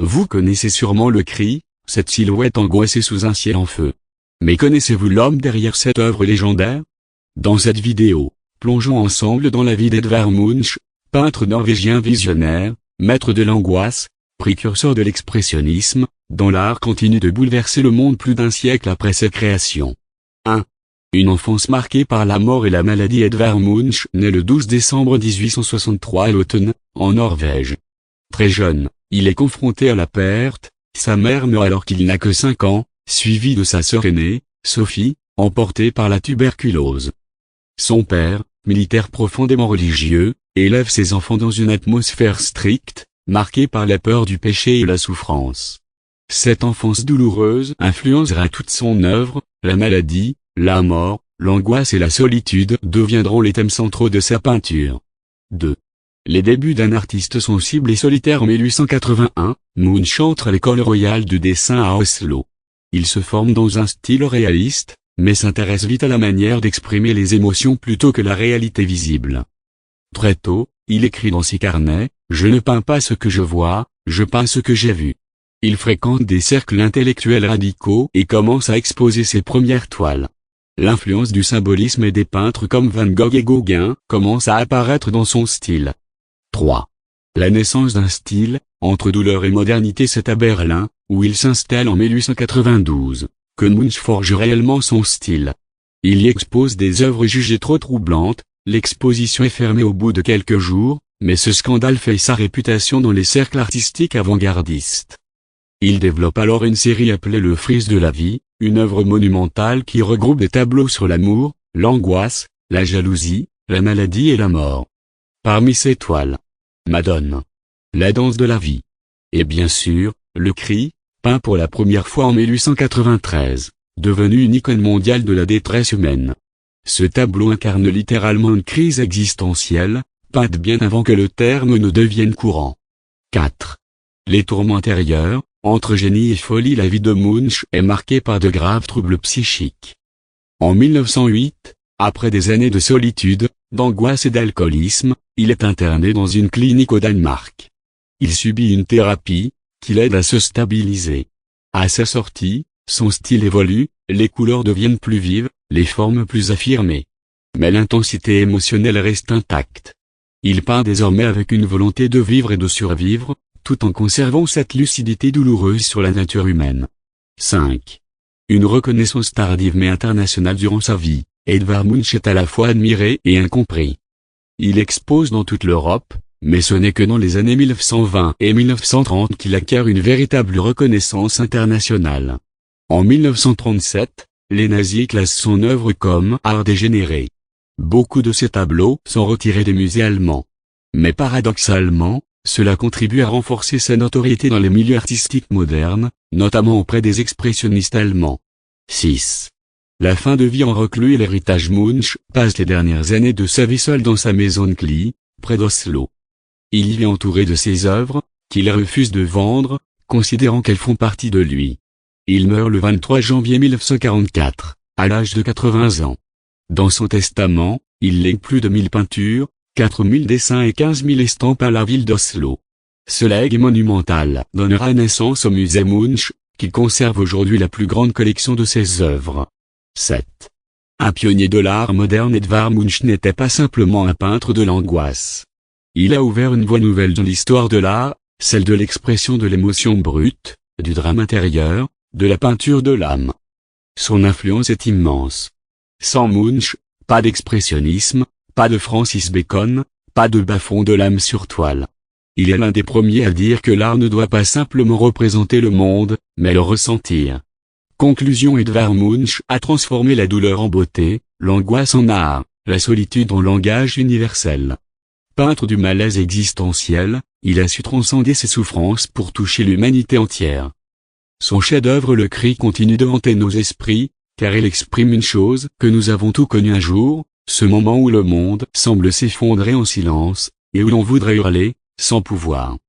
Vous connaissez sûrement le cri, cette silhouette angoissée sous un ciel en feu. Mais connaissez-vous l'homme derrière cette œuvre légendaire? Dans cette vidéo, plongeons ensemble dans la vie d'Edvard Munch, peintre norvégien visionnaire, maître de l'angoisse, précurseur de l'expressionnisme, dont l'art continue de bouleverser le monde plus d'un siècle après sa création. 1. Une enfance marquée par la mort et la maladie. Edvard Munch naît le 12 décembre 1863 à Løten, en Norvège. Très jeune, il est confronté à la perte, sa mère meurt alors qu'il n'a que 5 ans, suivi de sa sœur aînée, Sophie, emportée par la tuberculose. Son père, militaire profondément religieux, élève ses enfants dans une atmosphère stricte, marquée par la peur du péché et la souffrance. Cette enfance douloureuse influencera toute son œuvre, la maladie, la mort, l'angoisse et la solitude deviendront les thèmes centraux de sa peinture. 2. Les débuts d'un artiste sensible et solitaire. En 1881, Munch entre à l'école royale de dessin à Oslo. Il se forme dans un style réaliste, mais s'intéresse vite à la manière d'exprimer les émotions plutôt que la réalité visible. Très tôt, il écrit dans ses carnets, « Je ne peins pas ce que je vois, je peins ce que j'ai vu ». Il fréquente des cercles intellectuels radicaux et commence à exposer ses premières toiles. L'influence du symbolisme et des peintres comme Van Gogh et Gauguin commence à apparaître dans son style. 3. La naissance d'un style, entre douleur et modernité. C'est à Berlin, où il s'installe en 1892, que Munch forge réellement son style. Il y expose des œuvres jugées trop troublantes, l'exposition est fermée au bout de quelques jours, mais ce scandale fait sa réputation dans les cercles artistiques avant-gardistes. Il développe alors une série appelée Le Frise de la vie, une œuvre monumentale qui regroupe des tableaux sur l'amour, l'angoisse, la jalousie, la maladie et la mort. Parmi ses toiles, Madone, La danse de la vie, et bien sûr, Le cri, peint pour la première fois en 1893, devenu une icône mondiale de la détresse humaine. Ce tableau incarne littéralement une crise existentielle, peinte bien avant que le terme ne devienne courant. 4. Les tourments intérieurs. Entre génie et folie. La vie de Munch est marquée par de graves troubles psychiques. En 1908, après des années de solitude, d'angoisse et d'alcoolisme, il est interné dans une clinique au Danemark. Il subit une thérapie, qui l'aide à se stabiliser. À sa sortie, son style évolue, les couleurs deviennent plus vives, les formes plus affirmées. Mais l'intensité émotionnelle reste intacte. Il peint désormais avec une volonté de vivre et de survivre, tout en conservant cette lucidité douloureuse sur la nature humaine. 5. Une reconnaissance tardive mais internationale. Durant sa vie, Edvard Munch est à la fois admiré et incompris. Il expose dans toute l'Europe, mais ce n'est que dans les années 1920 et 1930 qu'il acquiert une véritable reconnaissance internationale. En 1937, les nazis classent son œuvre comme art dégénéré. Beaucoup de ses tableaux sont retirés des musées allemands. Mais paradoxalement, cela contribue à renforcer sa notoriété dans les milieux artistiques modernes, notamment auprès des expressionnistes allemands. 6. La fin de vie en reclus et l'héritage. Munch passe les dernières années de sa vie seul dans sa maison de Klie, près d'Oslo. Il y vit entouré de ses œuvres, qu'il refuse de vendre, considérant qu'elles font partie de lui. Il meurt le 23 janvier 1944, à l'âge de 80 ans. Dans son testament, il lègue plus de 1000 peintures, 4000 dessins et 15 000 estampes à la ville d'Oslo. Ce legs monumental donnera naissance au musée Munch, qui conserve aujourd'hui la plus grande collection de ses œuvres. 7. Un pionnier de l'art moderne. Edvard Munch n'était pas simplement un peintre de l'angoisse. Il a ouvert une voie nouvelle dans l'histoire de l'art, celle de l'expression de l'émotion brute, du drame intérieur, de la peinture de l'âme. Son influence est immense. Sans Munch, pas d'expressionnisme, pas de Francis Bacon, pas de bas-fond de l'âme sur toile. Il est l'un des premiers à dire que l'art ne doit pas simplement représenter le monde, mais le ressentir. Conclusion. Edvard Munch a transformé la douleur en beauté, l'angoisse en art, la solitude en langage universel. Peintre du malaise existentiel, il a su transcender ses souffrances pour toucher l'humanité entière. Son chef-d'œuvre Le cri continue de hanter nos esprits, car il exprime une chose que nous avons tous connu un jour, ce moment où le monde semble s'effondrer en silence, et où l'on voudrait hurler, sans pouvoir.